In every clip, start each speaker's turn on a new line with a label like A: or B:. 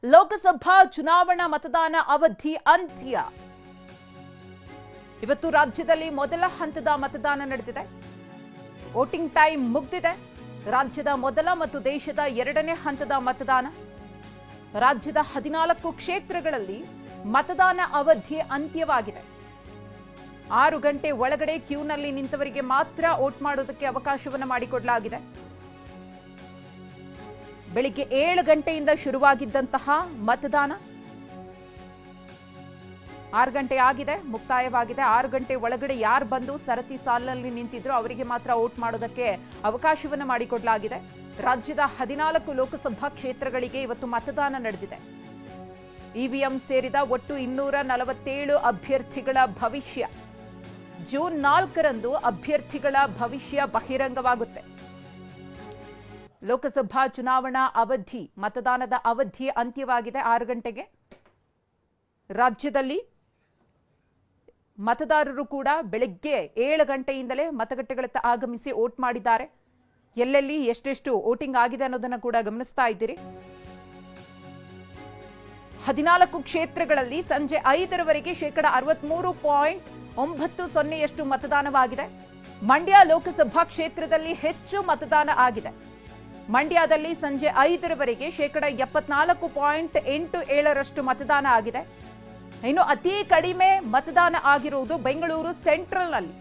A: ಲೋಕಸಭಾ ಚುನಾವಣಾ ಮತದಾನ ಅವಧಿ ಅಂತ್ಯ. ಇವತ್ತು ರಾಜ್ಯದಲ್ಲಿ ಮೊದಲ ಹಂತದ ಮತದಾನ ನಡೆದಿದೆ. ವೋಟಿಂಗ್ ಟೈಮ್ ಮುಗಿದಿದೆ. ರಾಜ್ಯದ ಮೊದಲ ಮತ್ತು ದೇಶದ ಎರಡನೇ ಹಂತದ ಮತದಾನ. ರಾಜ್ಯದ 14 ಕ್ಷೇತ್ರಗಳಲ್ಲಿ ಮತದಾನ ಅವಧಿ ಅಂತ್ಯವಾಗಿದೆ. 6 ಗಂಟೆ ಒಳಗಡೆ ಕ್ಯೂನಲ್ಲಿ ನಿಂತವರಿಗೆ ಮಾತ್ರ ವೋಟ್ ಮಾಡೋದಕ್ಕೆ ಅವಕಾಶವನ್ನು ಮಾಡಿಕೊಡಲಾಗಿದೆ. ಬೆಳಿಗ್ಗೆ 7 ಗಂಟೆಯಿಂದ ಶುರುವಾಗಿದ್ದಂತಹ ಮತದಾನ 6 ಗಂಟೆ ಆಗಿದೆ, ಮುಕ್ತಾಯವಾಗಿದೆ. 6 ಗಂಟೆ ಒಳಗಡೆ ಯಾರು ಬಂದು ಸರತಿ ಸಾಲಿನಲ್ಲಿ ನಿಂತಿದ್ರು ಅವರಿಗೆ ಮಾತ್ರ ವೋಟ್ ಮಾಡೋದಕ್ಕೆ ಅವಕಾಶವನ್ನು ಮಾಡಿಕೊಡಲಾಗಿದೆ. ರಾಜ್ಯದ 14 ಲೋಕಸಭಾ ಕ್ಷೇತ್ರಗಳಿಗೆ ಇವತ್ತು ಮತದಾನ ನಡೆದಿದೆ. ಇವಿಎಂ ಸೇರಿದ ಒಟ್ಟು 247 ಅಭ್ಯರ್ಥಿಗಳ ಭವಿಷ್ಯ. ಜೂನ್ 4ರಂದು ಅಭ್ಯರ್ಥಿಗಳ ಭವಿಷ್ಯ ಬಹಿರಂಗವಾಗುತ್ತೆ. ಲೋಕಸಭಾ ಚುನಾವಣಾ ಅವಧಿ, ಮತದಾನದ ಅವಧಿ ಅಂತ್ಯವಾಗಿದೆ 6 ಗಂಟೆಗೆ. ರಾಜ್ಯದಲ್ಲಿ ಮತದಾರರು ಕೂಡ ಬೆಳಗ್ಗೆ 7 ಗಂಟೆಯಿಂದಲೇ ಮತಗಟ್ಟೆಗಳತ್ತ ಆಗಮಿಸಿ ವೋಟ್ ಮಾಡಿದ್ದಾರೆ. ಎಲ್ಲೆಲ್ಲಿ ಎಷ್ಟೆಷ್ಟು ವೋಟಿಂಗ್ ಆಗಿದೆ ಅನ್ನೋದನ್ನು ಕೂಡ ಗಮನಿಸ್ತಾ ಇದ್ದೀರಿ. 14 ಕ್ಷೇತ್ರಗಳಲ್ಲಿ ಸಂಜೆ 5ರವರೆಗೆ 63.90% ಮತದಾನವಾಗಿದೆ. ಮಂಡ್ಯ ಲೋಕಸಭಾ ಕ್ಷೇತ್ರದಲ್ಲಿ ಹೆಚ್ಚು ಮತದಾನ ಆಗಿದೆ. ಮಂಡ್ಯದಲ್ಲಿ ಸಂಜೆ 5ರವರೆಗೆ 74.87% ಮತದಾನ ಆಗಿದೆ. ಇನ್ನು ಅತಿ ಕಡಿಮೆ ಮತದಾನ ಆಗಿರುವುದು ಬೆಂಗಳೂರು ಸೆಂಟ್ರಲ್ನಲ್ಲಿ.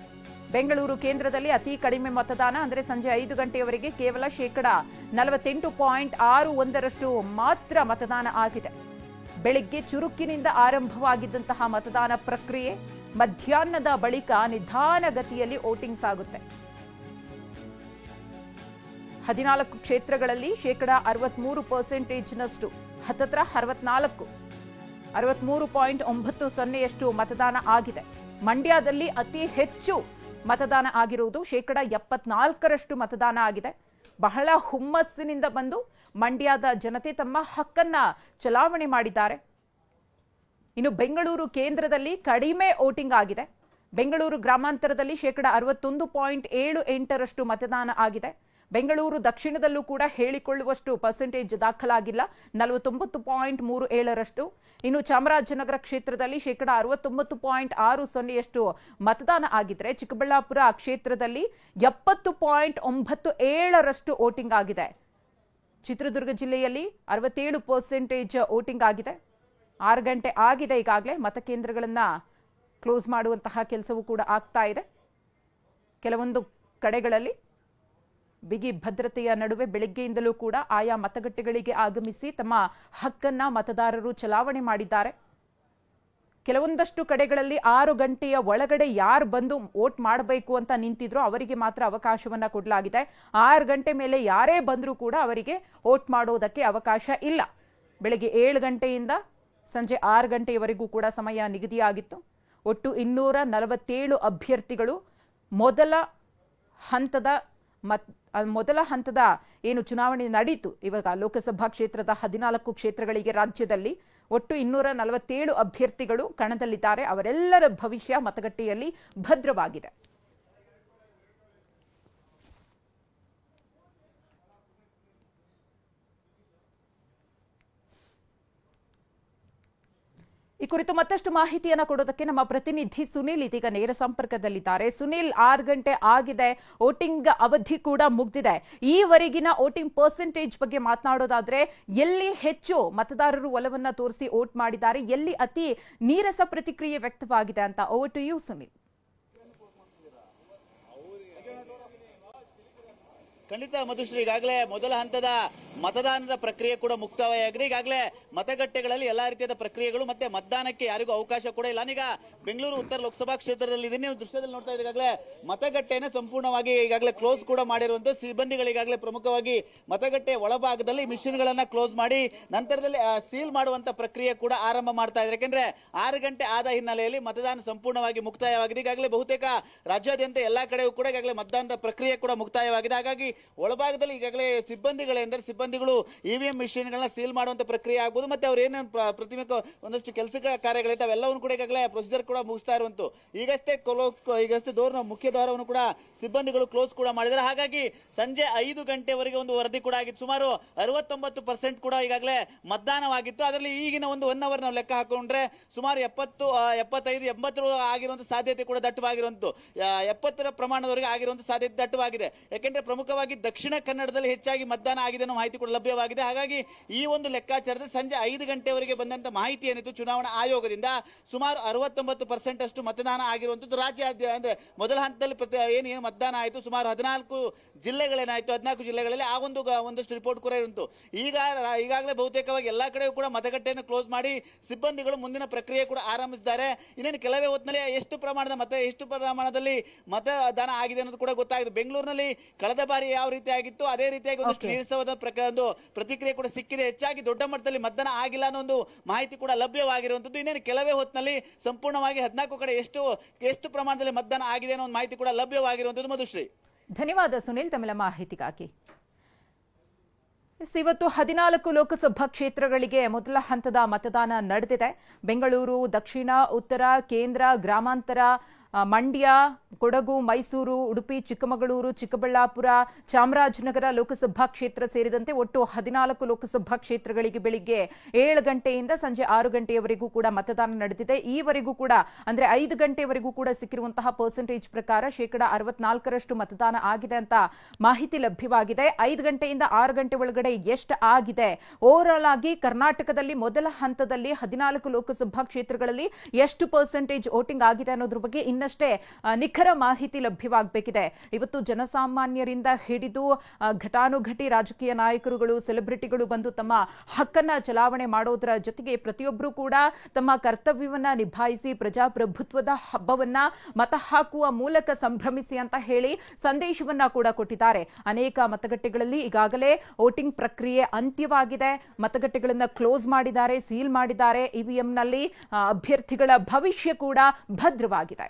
A: ಬೆಂಗಳೂರು ಕೇಂದ್ರದಲ್ಲಿ ಅತಿ ಕಡಿಮೆ ಮತದಾನ ಅಂದರೆ ಸಂಜೆ 5 ಗಂಟೆಯವರೆಗೆ ಕೇವಲ 48.61% ಮಾತ್ರ ಮತದಾನ ಆಗಿದೆ. ಬೆಳಿಗ್ಗೆ ಚುರುಕಿನಿಂದ ಆರಂಭವಾಗಿದ್ದಂತಹ ಮತದಾನ ಪ್ರಕ್ರಿಯೆ ಮಧ್ಯಾಹ್ನದ ಬಳಿಕ ನಿಧಾನಗತಿಯಲ್ಲಿ ವೋಟಿಂಗ್ ಸಾಗುತ್ತೆ. 14 ಕ್ಷೇತ್ರಗಳಲ್ಲಿ 63%ನಷ್ಟು, ಹತ್ತತ್ರ 63.90% ಮತದಾನ ಆಗಿದೆ. ಮಂಡ್ಯದಲ್ಲಿ ಅತಿ ಹೆಚ್ಚು ಮತದಾನ ಆಗಿರುವುದು 74% ಮತದಾನ ಆಗಿದೆ. ಬಹಳ ಹುಮ್ಮಸ್ಸಿನಿಂದ ಬಂದು ಮಂಡ್ಯದ ಜನತೆ ತಮ್ಮ ಹಕ್ಕನ್ನ ಚಲಾವಣೆ ಮಾಡಿದ್ದಾರೆ. ಇನ್ನು ಬೆಂಗಳೂರು ಕೇಂದ್ರದಲ್ಲಿ ಕಡಿಮೆ ವೋಟಿಂಗ್ ಆಗಿದೆ. ಬೆಂಗಳೂರು ಗ್ರಾಮಾಂತರದಲ್ಲಿ 61.78% ಮತದಾನ ಆಗಿದೆ. ಬೆಂಗಳೂರು ದಕ್ಷಿಣದಲ್ಲೂ ಕೂಡ ಹೇಳಿಕೊಳ್ಳುವಷ್ಟು ಪರ್ಸೆಂಟೇಜ್ ದಾಖಲಾಗಿಲ್ಲ, 49.37%. ಇನ್ನು ಚಾಮರಾಜನಗರ ಕ್ಷೇತ್ರದಲ್ಲಿ 69.60% ಮತದಾನ ಆಗಿದ್ರೆ ಚಿಕ್ಕಬಳ್ಳಾಪುರ ಕ್ಷೇತ್ರದಲ್ಲಿ 70.97% ವೋಟಿಂಗ್ ಆಗಿದೆ. ಚಿತ್ರದುರ್ಗ ಜಿಲ್ಲೆಯಲ್ಲಿ 67% ವೋಟಿಂಗ್ ಆಗಿದೆ. 6 ಗಂಟೆ ಆಗಿದೆ. ಈಗಾಗಲೇ ಮತಕೇಂದ್ರಗಳನ್ನ ಕ್ಲೋಸ್ ಮಾಡುವಂತಹ ಕೆಲಸವೂ ಕೂಡ ಆಗ್ತಾ ಇದೆ. ಕೆಲವೊಂದು ಕಡೆಗಳಲ್ಲಿ ಬಿಗಿ ಭದ್ರತೆಯ ನಡುವೆ ಬೆಳಗ್ಗೆಯಿಂದಲೂ ಕೂಡ ಆಯಾ ಮತಗಟ್ಟೆಗಳಿಗೆ ಆಗಮಿಸಿ ತಮ್ಮ ಹಕ್ಕನ್ನ ಮತದಾರರು ಚಲಾವಣೆ ಮಾಡಿದ್ದಾರೆ. ಕೆಲವೊಂದಷ್ಟು ಕಡೆಗಳಲ್ಲಿ 6 ಗಂಟೆಯ ಒಳಗಡೆ ಯಾರು ಬಂದು ವೋಟ್ ಮಾಡಬೇಕು ಅಂತ ನಿಂತಿದ್ರೋ ಅವರಿಗೆ ಮಾತ್ರ ಅವಕಾಶವನ್ನ ಕೊಡಲಾಗಿದೆ. 6 ಗಂಟೆ ಮೇಲೆ ಯಾರೇ ಬಂದರೂ ಕೂಡ ಅವರಿಗೆ ವೋಟ್ ಮಾಡೋದಕ್ಕೆ ಅವಕಾಶ ಇಲ್ಲ. ಬೆಳಗ್ಗೆ 7 ಗಂಟೆಯಿಂದ ಸಂಜೆ 6 ಗಂಟೆಯವರೆಗೂ ಕೂಡ ಸಮಯ ನಿಗದಿಯಾಗಿತ್ತು. ಒಟ್ಟು 247 ಅಭ್ಯರ್ಥಿಗಳು ಮೊದಲ ಹಂತದ ಏನು ಚುನಾವಣೆ ನಡೀತು. ಇವಾಗ ಲೋಕಸಭಾ ಕ್ಷೇತ್ರದ 14 ಕ್ಷೇತ್ರಗಳಿಗೆ ರಾಜ್ಯದಲ್ಲಿ ಒಟ್ಟು 247 ಅಭ್ಯರ್ಥಿಗಳು ಕಣದಲ್ಲಿದ್ದಾರೆ. ಅವರೆಲ್ಲರ ಭವಿಷ್ಯ ಮತಗಟ್ಟೆಯಲ್ಲಿ ಭದ್ರವಾಗಿದೆ. ಈ ಕುರಿತು ಮತ್ತಷ್ಟು ಮಾಹಿತಿಯನ್ನು ಕೊಡೋದಕ್ಕೆ ನಮ್ಮ ಪ್ರತಿನಿಧಿ ಸುನೀಲ್ ಇದೀಗ ನೇರ ಸಂಪರ್ಕದಲ್ಲಿದ್ದಾರೆ. ಸುನೀಲ್, 6 ಗಂಟೆ ಆಗಿದೆ, ವೋಟಿಂಗ್ ಅವಧಿ ಕೂಡ ಮುಗಿದಿದೆ. ಈವರೆಗಿನ ವೋಟಿಂಗ್ ಪರ್ಸೆಂಟೇಜ್ ಬಗ್ಗೆ ಮಾತನಾಡೋದಾದ್ರೆ ಎಲ್ಲಿ ಹೆಚ್ಚು ಮತದಾರರು ಒಲವನ್ನ ತೋರಿಸಿ ವೋಟ್ ಮಾಡಿದ್ದಾರೆ, ಎಲ್ಲಿ ಅತಿ ನೀರಸ ಪ್ರತಿಕ್ರಿಯೆ ವ್ಯಕ್ತವಾಗಿದೆ ಅಂತ. Over to you Sunil.
B: ಖಂಡಿತ ಮಧುಶ್ರೀ, ಈಗಾಗಲೇ ಮೊದಲ ಹಂತದ ಮತದಾನದ ಪ್ರಕ್ರಿಯೆ ಕೂಡ ಮುಕ್ತಾಯವಾಗಿದೆ. ಈಗಾಗಲೇ ಮತಗಟ್ಟೆಗಳಲ್ಲಿ ಎಲ್ಲಾ ರೀತಿಯಾದ ಪ್ರಕ್ರಿಯೆಗಳು ಮತ್ತೆ ಮತದಾನಕ್ಕೆ ಯಾರಿಗೂ ಅವಕಾಶ ಕೂಡ ಇಲ್ಲ. ನಾನೀಗ ಬೆಂಗಳೂರು ಉತ್ತರ ಲೋಕಸಭಾ ಕ್ಷೇತ್ರದಲ್ಲಿ ಇದೀನಿ. ನೀವು ದೃಶ್ಯದಲ್ಲಿ ನೋಡ್ತಾ ಇದ್ದೀರಿ, ಈಗಾಗಲೇ ಮತಗಟ್ಟೆಯನ್ನು ಸಂಪೂರ್ಣವಾಗಿ ಈಗಾಗಲೇ ಕ್ಲೋಸ್ ಕೂಡ ಮಾಡಿರುವಂತಹ ಸಿಬ್ಬಂದಿಗಳು ಈಗಾಗಲೇ ಪ್ರಮುಖವಾಗಿ ಮತಗಟ್ಟೆ ಒಳಭಾಗದಲ್ಲಿ ಮಿಷಿನ್ಗಳನ್ನ ಕ್ಲೋಸ್ ಮಾಡಿ ನಂತರದಲ್ಲಿ ಸೀಲ್ ಮಾಡುವಂತ ಪ್ರಕ್ರಿಯೆ ಕೂಡ ಆರಂಭ ಮಾಡ್ತಾ ಇದ್ದಾರೆ. ಯಾಕೆಂದ್ರೆ 6 ಗಂಟೆ ಆದ ಹಿನ್ನೆಲೆಯಲ್ಲಿ ಮತದಾನ ಸಂಪೂರ್ಣವಾಗಿ ಮುಕ್ತಾಯವಾಗಿದೆ. ಈಗಾಗಲೇ ಬಹುತೇಕ ರಾಜ್ಯಾದ್ಯಂತ ಎಲ್ಲಾ ಕಡೆಯೂ ಕೂಡ ಈಗಾಗಲೇ ಮತದಾನದ ಪ್ರಕ್ರಿಯೆ ಕೂಡ ಮುಕ್ತಾಯವಾಗಿದೆ. ಹಾಗಾಗಿ ಒಳಭಾಗದಲ್ಲಿ ಈಗಾಗಲೇ ಸಿಬ್ಬಂದಿಗಳು ಇವಿಎಂ ಮಿಷಿನ್ಗಳನ್ನ ಸೀಲ್ ಮಾಡುವಂತ ಪ್ರಕ್ರಿಯೆ ಆಗ್ಬೋದು, ಮತ್ತೆ ಅವ್ರು ಏನೇನು ಪ್ರತಿಮೆ ಒಂದಷ್ಟು ಕೆಲಸ ಕಾರ್ಯಗಳಿವೆ ಅವೆಲ್ಲವನ್ನು ಕೂಡ ಈಗಾಗಲೇ ಪ್ರೊಸೀಜರ್ ಕೂಡ ಮುಗಿಸ್ತಾ ಇರುವಂತು. ಈಗಷ್ಟೇ ಮುಖ್ಯ ದ್ವಾರವನ್ನು ಕೂಡ ಸಿಬ್ಬಂದಿಗಳು ಕ್ಲೋಸ್ ಕೂಡ ಮಾಡಿದ್ದಾರೆ. ಹಾಗಾಗಿ ಸಂಜೆ 5 ಗಂಟೆವರೆಗೆ ಒಂದು ವರದಿ ಕೂಡ ಆಗಿತ್ತು. ಸುಮಾರು 69% ಕೂಡ ಈಗಾಗಲೇ ಮತದಾನವಾಗಿತ್ತು. ಅದರಲ್ಲಿ ಈಗಿನ ಒಂದು 1 ಅವರ್ ನಾವು ಲೆಕ್ಕ ಹಾಕೊಂಡ್ರೆ ಸುಮಾರು 70, 75, 80 ಆಗಿರುವಂತ ಸಾಧ್ಯತೆ ಕೂಡ ದಟ್ಟವಾಗಿರುವಂತು. 70ರ ಪ್ರಮಾಣದವರೆಗೆ ಆಗಿರುವಂತ ಸಾಧ್ಯತೆ ದಟ್ಟವಾಗಿದೆ. ಯಾಕೆಂದ್ರೆ ಪ್ರಮುಖವಾಗಿ ದಕ್ಷಿಣ ಕನ್ನಡದಲ್ಲಿ ಹೆಚ್ಚಾಗಿ ಮತದಾನ ಆಗಿದೆ ಅನ್ನೋ ಮಾಹಿತಿ ಕೂಡ ಲಭ್ಯವಾಗಿದೆ. ಹಾಗಾಗಿ ಈ ಒಂದು ಲೆಕ್ಕಾಚಾರದಲ್ಲಿ ಸಂಜೆ 5 ಗಂಟೆವರೆಗೆ ಬಂದಂತ ಮಾಹಿತಿ ಏನಿತ್ತು ಚುನಾವಣಾ ಆಯೋಗದಿಂದ ಸುಮಾರು 69% ಅಷ್ಟು ಮತದಾನ ಆಗಿರುವಂತದ್ದು. ರಾಜ್ಯಾದ್ಯಂತ ಅಂದ್ರೆ ಮೊದಲ ಹಂತದಲ್ಲಿ ಏನು ಮತದಾನ ಆಯಿತು ಸುಮಾರು 14 ಜಿಲ್ಲೆಗಳೇನಾಯ್ತು, 14 ಜಿಲ್ಲೆಗಳಲ್ಲಿ ಆ ಒಂದಷ್ಟು ರಿಪೋರ್ಟ್ ಕೂಡ ಇರುಂಟು. ಈಗಾಗಲೇ ಬಹುತೇಕವಾಗಿ ಎಲ್ಲಾ ಕಡೆಯೂ ಕೂಡ ಮತಗಟ್ಟೆಯನ್ನು ಕ್ಲೋಸ್ ಮಾಡಿ ಸಿಬ್ಬಂದಿಗಳು ಮುಂದಿನ ಪ್ರಕ್ರಿಯೆ ಕೂಡ ಆರಂಭಿಸಿದ್ದಾರೆ. ಇನ್ನೇನು ಕೆಲವೇ ಹೊತ್ತಿನಲ್ಲಿ ಎಷ್ಟು ಪ್ರಮಾಣದಲ್ಲಿ ಮತದಾನ ಆಗಿದೆ ಅನ್ನೋದು ಕೂಡ ಗೊತ್ತಾಗಿದೆ. ಬೆಂಗಳೂರಿನಲ್ಲಿ ಕಳೆದ ಬಾರಿ ಯಾವ ರೀತಿ ಆಗಿತ್ತು ಅದೇ ರೀತಿಯಾಗಿ ಒಂದಷ್ಟು ನೀರಸವಾದ ಒಂದು ಪ್ರತಿಕ್ರಿಯೆ ಕೂಡ ಸಿಕ್ಕಿದೆ. ಹೆಚ್ಚಾಗಿ ದೊಡ್ಡ ಮಟ್ಟದಲ್ಲಿ ಮತದಾನ ಆಗಿಲ್ಲ ಅನ್ನೋ ಒಂದು ಮಾಹಿತಿ ಕೂಡ ಲಭ್ಯವಾಗಿರುವಂತದ್ದು. ಇನ್ನೇನು ಕೆಲವೇ ಹೊತ್ತಿನಲ್ಲಿ ಸಂಪೂರ್ಣವಾಗಿ 14 ಕಡೆ ಎಷ್ಟು ಪ್ರಮಾಣದಲ್ಲಿ ಮತದಾನ ಆಗಿದೆ ಅನ್ನೋ ಒಂದು ಮಾಹಿತಿ ಕೂಡ ಲಭ್ಯವಾಗಿರುವಂತದ್ದು. ಮಧುಶ್ರೀ,
A: ಧನ್ಯವಾದ ಸುನಿಲ್ ತಮ್ಮ ಮಾಹಿತಿಗಾಗಿ. ಇವತ್ತು 14 ಲೋಕಸಭಾ ಕ್ಷೇತ್ರಗಳಿಗೆ ಮೊದಲ ಹಂತದ ಮತದಾನ ನಡೆದಿದೆ. ಬೆಂಗಳೂರು, ದಕ್ಷಿಣ, ಉತ್ತರ, ಕೇಂದ್ರ, ಗ್ರಾಮಾಂತರ, ಮಂಡ್ಯ, ಕೊಡಗು, ಮೈಸೂರು, ಉಡುಪಿ, ಚಿಕ್ಕಮಗಳೂರು, ಚಿಕ್ಕಬಳ್ಳಾಪುರ, ಚಾಮರಾಜನಗರ ಲೋಕಸಭಾ ಕ್ಷೇತ್ರ ಸೇರಿದಂತೆ ಒಟ್ಟು 14 ಲೋಕಸಭಾ ಕ್ಷೇತ್ರಗಳಿಗೆ ಬೆಳಿಗ್ಗೆ 7 ಗಂಟೆಯಿಂದ ಸಂಜೆ 6 ಗಂಟೆಯವರೆಗೂ ಕೂಡ ಮತದಾನ ನಡೆದಿದೆ. ಈವರೆಗೂ ಕೂಡ ಅಂದ್ರೆ 5 ಗಂಟೆವರೆಗೂ ಕೂಡ ಸಿಕ್ಕಿರುವಂತಹ ಪರ್ಸೆಂಟೇಜ್ ಪ್ರಕಾರ 64% ಮತದಾನ ಆಗಿದೆ ಅಂತ ಮಾಹಿತಿ ಲಭ್ಯವಾಗಿದೆ. 5 ಗಂಟೆಯಿಂದ 6 ಗಂಟೆ ಒಳಗಡೆ ಎಷ್ಟು ಆಗಿದೆ, ಓವರ್ ಆಗಿ ಕರ್ನಾಟಕದಲ್ಲಿ ಮೊದಲ ಹಂತದಲ್ಲಿ 14 ಲೋಕಸಭಾ ಕ್ಷೇತ್ರಗಳಲ್ಲಿ ಎಷ್ಟು ಪರ್ಸೆಂಟೇಜ್ ವೋಟಿಂಗ್ ಆಗಿದೆ ಅನ್ನೋದ್ರ ಬಗ್ಗೆ ಇನ್ನಷ್ಟೇ ನಿಖರ ಮಾಹಿತಿ ಲಭ್ಯವಾಗಬೇಕಿದೆ. ಇವತ್ತು ಜನಸಾಮಾನ್ಯರಿಂದ ಹಿಡಿದು ಘಟಾನುಘಟಿ ರಾಜಕೀಯ ನಾಯಕರುಗಳು, ಸೆಲೆಬ್ರಿಟಿಗಳು ಬಂದು ತಮ್ಮ ಹಕ್ಕನ್ನ ಚಲಾವಣೆ ಮಾಡೋದರ ಜೊತೆಗೆ ಪ್ರತಿಯೊಬ್ಬರು ಕೂಡ ತಮ್ಮ ಕರ್ತವ್ಯವನ್ನ ನಿಭಾಯಿಸಿ ಪ್ರಜಾಪ್ರಭುತ್ವದ ಹಬ್ಬವನ್ನ ಮತ ಹಾಕುವ ಮೂಲಕ ಸಂಭ್ರಮಿಸಿ ಅಂತ ಹೇಳಿ ಸಂದೇಶವನ್ನ ಕೂಡ ಕೊಟ್ಟಿದ್ದಾರೆ. ಅನೇಕ ಮತಗಟ್ಟೆಗಳಲ್ಲಿ ಈಗಾಗಲೇ ವೋಟಿಂಗ್ ಪ್ರಕ್ರಿಯೆ ಅಂತ್ಯವಾಗಿದೆ. ಮತಗಟ್ಟೆಗಳನ್ನ ಕ್ಲೋಸ್ ಮಾಡಿದ್ದಾರೆ, ಸೀಲ್ ಮಾಡಿದ್ದಾರೆ. ಇವಿಎಂನಲ್ಲಿ ಅಭ್ಯರ್ಥಿಗಳ ಭವಿಷ್ಯ ಕೂಡ ಭದ್ರವಾಗಿದೆ.